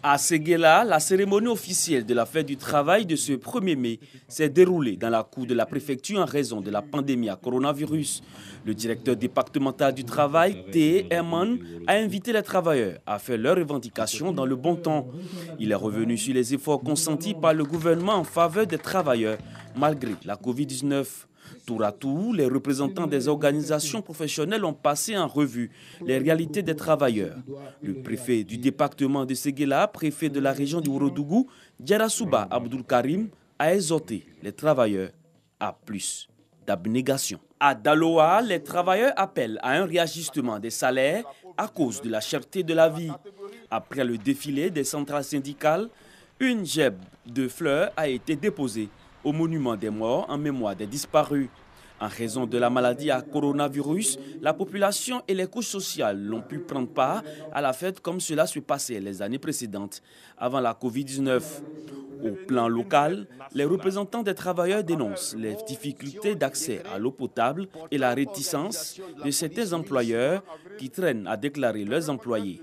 À Séguéla, la cérémonie officielle de la fête du travail de ce 1er mai s'est déroulée dans la cour de la préfecture en raison de la pandémie à coronavirus. Le directeur départemental du travail, T. Herman, a invité les travailleurs à faire leurs revendications dans le bon temps. Il est revenu sur les efforts consentis par le gouvernement en faveur des travailleurs malgré la Covid-19. Tour à tour, les représentants des organisations professionnelles ont passé en revue les réalités des travailleurs. Le préfet du département de Séguéla, préfet de la région du Ourodougou, Djarasouba Abdoul Karim, a exhorté les travailleurs à plus d'abnégation. À Daloa, les travailleurs appellent à un réajustement des salaires à cause de la cherté de la vie. Après le défilé des centrales syndicales, une gèbe de fleurs a été déposée au monument des morts en mémoire des disparus. En raison de la maladie à coronavirus, la population et les couches sociales n'ont pu prendre part à la fête comme cela se passait les années précédentes, avant la Covid-19. Au plan local, les représentants des travailleurs dénoncent les difficultés d'accès à l'eau potable et la réticence de certains employeurs qui traînent à déclarer leurs employés.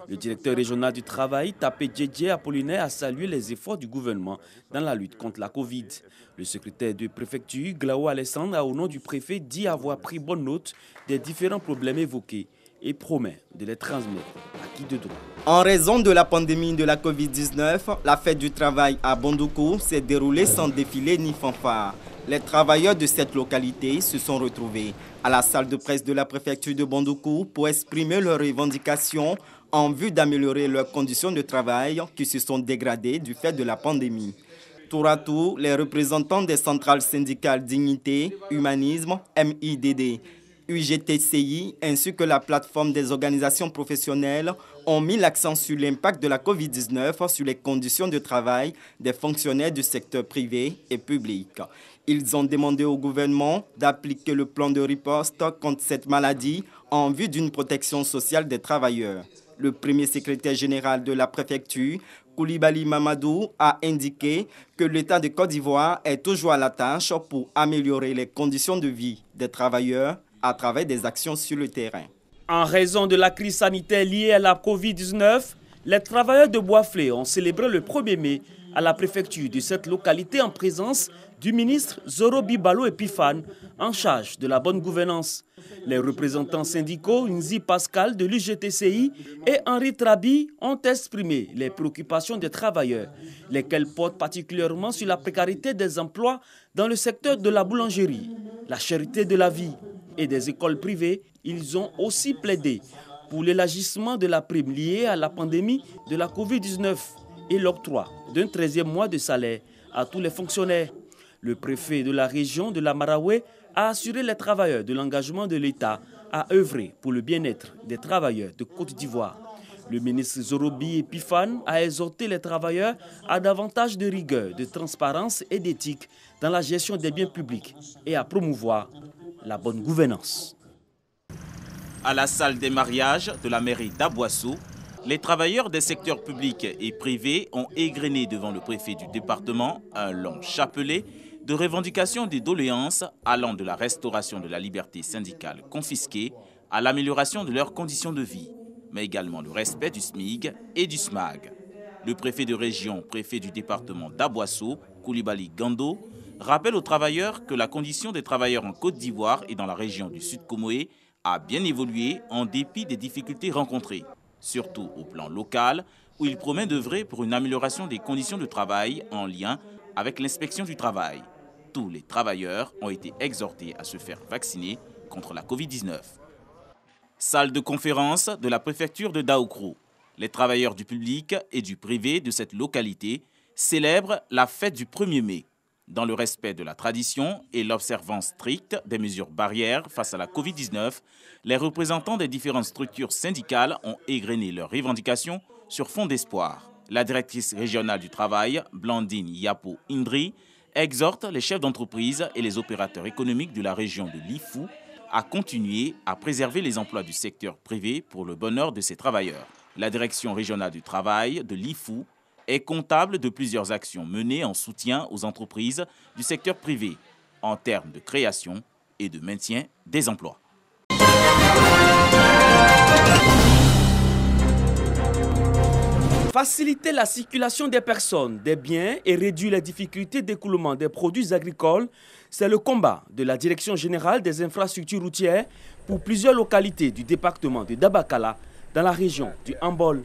Le directeur régional du travail, Tapé Djedje Apollinaire, a salué les efforts du gouvernement dans la lutte contre la Covid. Le secrétaire de préfecture, Glao Alessandre, a au nom du préfet dit avoir pris bonne note des différents problèmes évoqués et promet de les transmettre à qui de droit. En raison de la pandémie de la Covid-19, la fête du travail à Bondoukou s'est déroulée sans défilé ni fanfare. Les travailleurs de cette localité se sont retrouvés à la salle de presse de la préfecture de Bondoukou pour exprimer leurs revendications en vue d'améliorer leurs conditions de travail qui se sont dégradées du fait de la pandémie. Tour à tour, les représentants des centrales syndicales Dignité, Humanisme, MIDD, UGTCI ainsi que la plateforme des organisations professionnelles ont mis l'accent sur l'impact de la Covid-19 sur les conditions de travail des fonctionnaires du secteur privé et public. Ils ont demandé au gouvernement d'appliquer le plan de riposte contre cette maladie en vue d'une protection sociale des travailleurs. Le premier secrétaire général de la préfecture, Koulibaly Mamadou, a indiqué que l'État de Côte d'Ivoire est toujours à la tâche pour améliorer les conditions de vie des travailleurs à travers des actions sur le terrain. En raison de la crise sanitaire liée à la Covid-19, les travailleurs de Boisflé ont célébré le 1er mai à la préfecture de cette localité en présence du ministre Zorobi Balo Epifane en charge de la bonne gouvernance. Les représentants syndicaux Nzi Pascal de l'UGTCI et Henri Trabi ont exprimé les préoccupations des travailleurs, lesquels portent particulièrement sur la précarité des emplois dans le secteur de la boulangerie, la cherté de la vie et des écoles privées. Ils ont aussi plaidé pour l'élargissement de la prime liée à la pandémie de la Covid-19 et l'octroi d'un 13e mois de salaire à tous les fonctionnaires. Le préfet de la région de la Maraoué a assuré les travailleurs de l'engagement de l'État à œuvrer pour le bien-être des travailleurs de Côte d'Ivoire. Le ministre Zorobi Epifane a exhorté les travailleurs à davantage de rigueur, de transparence et d'éthique dans la gestion des biens publics et à promouvoir la bonne gouvernance. À la salle des mariages de la mairie d'Abouassou, les travailleurs des secteurs publics et privés ont égrené devant le préfet du département un long chapelet de revendications et doléances allant de la restauration de la liberté syndicale confisquée à l'amélioration de leurs conditions de vie, mais également le respect du SMIG et du SMAG. Le préfet de région, préfet du département d'Abouassou, Koulibaly Gando, rappelle aux travailleurs que la condition des travailleurs en Côte d'Ivoire et dans la région du Sud Comoé a bien évolué en dépit des difficultés rencontrées, surtout au plan local, où il promet d'œuvrer pour une amélioration des conditions de travail en lien avec l'inspection du travail. Tous les travailleurs ont été exhortés à se faire vacciner contre la Covid-19. Salle de conférence de la préfecture de Daoukrou. Les travailleurs du public et du privé de cette localité célèbrent la fête du 1er mai. Dans le respect de la tradition et l'observance stricte des mesures barrières face à la Covid-19, les représentants des différentes structures syndicales ont égrené leurs revendications sur fond d'espoir. La directrice régionale du travail, Blandine Yapo Indri, exhorte les chefs d'entreprise et les opérateurs économiques de la région de l'Ifou à continuer à préserver les emplois du secteur privé pour le bonheur de ses travailleurs. La direction régionale du travail de l'Ifou est comptable de plusieurs actions menées en soutien aux entreprises du secteur privé en termes de création et de maintien des emplois. Faciliter la circulation des personnes, des biens et réduire les difficultés d'écoulement des produits agricoles, c'est le combat de la Direction générale des infrastructures routières pour plusieurs localités du département de Dabakala dans la région du Hambol.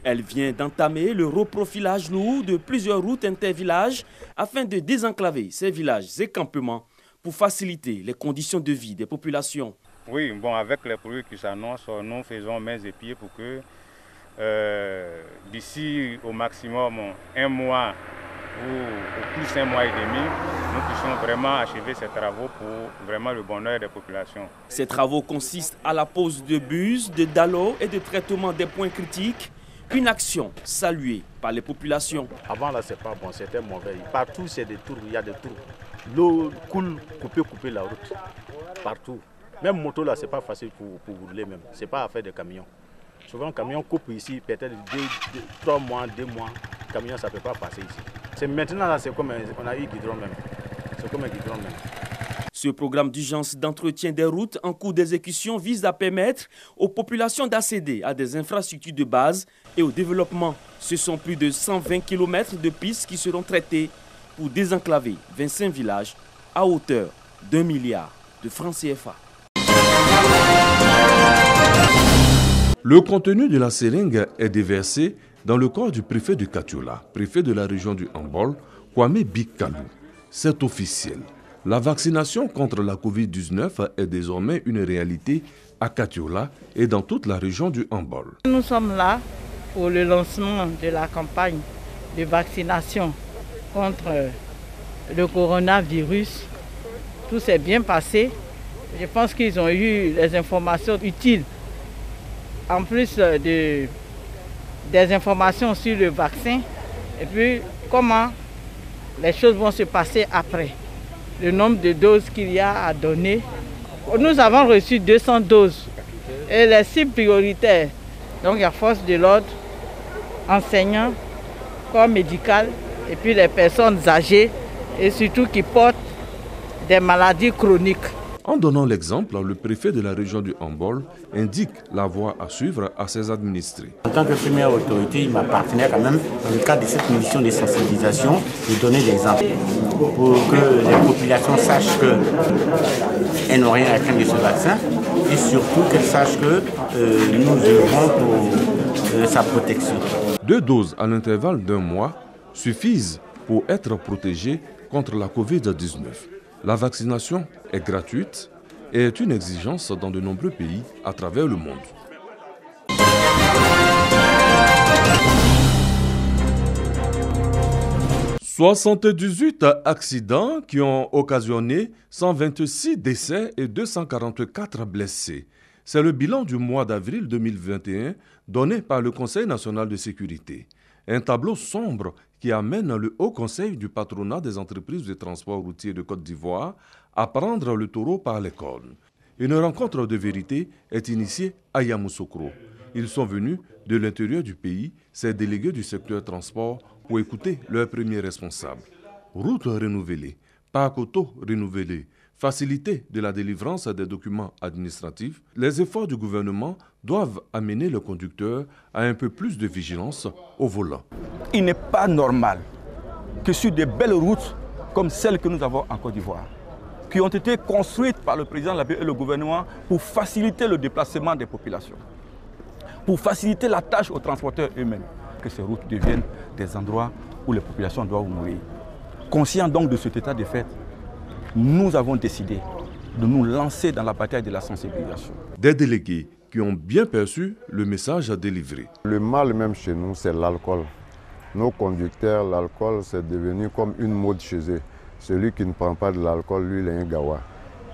Elle vient d'entamer le reprofilage lourd de plusieurs routes intervillages afin de désenclaver ces villages et campements pour faciliter les conditions de vie des populations. Oui, bon, avec les produits qui s'annoncent, nous faisons mains et pieds pour que d'ici au maximum un mois ou au plus 1 mois et demi, nous puissions vraiment achever ces travaux pour vraiment le bonheur des populations. Ces travaux consistent à la pose de buses, de dallos et de traitement des points critiques. Une action saluée par les populations. Avant là, c'est pas bon, c'était mauvais. Partout, c'est des tours, il y a des tours. L'eau coule, couper la route. Partout. Même moto là, c'est pas facile pour rouler même. C'est pas affaire de camion. Souvent, le camion coupe ici, peut-être 3 mois, 2 mois. Le camion, ça ne peut pas passer ici. C'est maintenant là, c'est comme on a eu Guidron même. C'est comme un Guidron même. Ce programme d'urgence d'entretien des routes en cours d'exécution vise à permettre aux populations d'accéder à des infrastructures de base et au développement. Ce sont plus de 120 km de pistes qui seront traitées pour désenclaver 25 villages à hauteur d'1 milliard de francs CFA. Le contenu de la seringue est déversé dans le corps du préfet de Katiola, préfet de la région du Hambol, Kwame Bikalou. C'est officiel. La vaccination contre la Covid-19 est désormais une réalité à Katiola et dans toute la région du Hambol. Nous sommes là pour le lancement de la campagne de vaccination contre le coronavirus. Tout s'est bien passé. Je pense qu'ils ont eu les informations utiles. En plus des informations sur le vaccin et puis comment les choses vont se passer après. Le nombre de doses qu'il y a à donner. Nous avons reçu 200 doses et les cibles prioritaires. Donc il y a force de l'ordre, enseignants, corps médical et puis les personnes âgées et surtout qui portent des maladies chroniques. En donnant l'exemple, le préfet de la région du Hambol indique la voie à suivre à ses administrés. En tant que première autorité, il m'appartenait quand même, dans le cadre de cette mission de sensibilisation, de donner l'exemple pour que les populations sachent qu'elles n'ont rien à craindre de ce vaccin et surtout qu'elles sachent que nous œuvrons pour sa protection. 2 doses à l'intervalle d'1 mois suffisent pour être protégés contre la Covid-19. La vaccination est gratuite et est une exigence dans de nombreux pays à travers le monde. « 78 accidents qui ont occasionné 126 décès et 244 blessés. C'est le bilan du mois d'avril 2021 donné par le Conseil national de sécurité. Un tableau sombre qui amène le Haut Conseil du patronat des entreprises de transport routier de Côte d'Ivoire à prendre le taureau par les cornes. Une rencontre de vérité est initiée à Yamoussoukro. Ils sont venus de l'intérieur du pays, ces délégués du secteur transport, pour écouter leurs premiers responsables. Route renouvelée, parc auto renouvelé, facilité de la délivrance des documents administratifs, les efforts du gouvernement doivent amener le conducteur à un peu plus de vigilance au volant. Il n'est pas normal que sur des belles routes comme celles que nous avons en Côte d'Ivoire, qui ont été construites par le président Labé et le gouvernement pour faciliter le déplacement des populations, pour faciliter la tâche aux transporteurs eux-mêmes, que ces routes deviennent des endroits où les populations doivent mourir. Conscients donc de cet état de fait, nous avons décidé de nous lancer dans la bataille de la sensibilisation. Des délégués qui ont bien perçu le message à délivrer. Le mal même chez nous, c'est l'alcool. Nos conducteurs, l'alcool, c'est devenu comme une mode chez eux. Celui qui ne prend pas de l'alcool, lui, il est un gawa.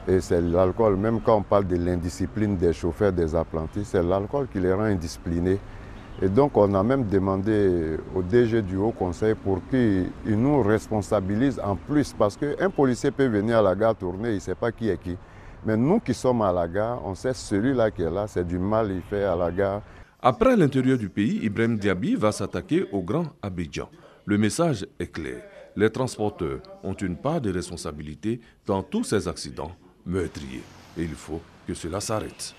Et c'est l'alcool, même quand on parle de l'indiscipline des chauffeurs, des apprentis, c'est l'alcool qui les rend indisciplinés. Et donc on a même demandé au DG du Haut Conseil pour qu'il nous responsabilise en plus. Parce qu'un policier peut venir à la gare tourner, il ne sait pas qui est qui. Mais nous qui sommes à la gare, on sait celui-là qui est là, c'est du mal il fait à la gare. Après l'intérieur du pays, Ibrahim Diaby va s'attaquer au Grand Abidjan. Le message est clair. Les transporteurs ont une part de responsabilité dans tous ces accidents meurtriers. Et il faut que cela s'arrête.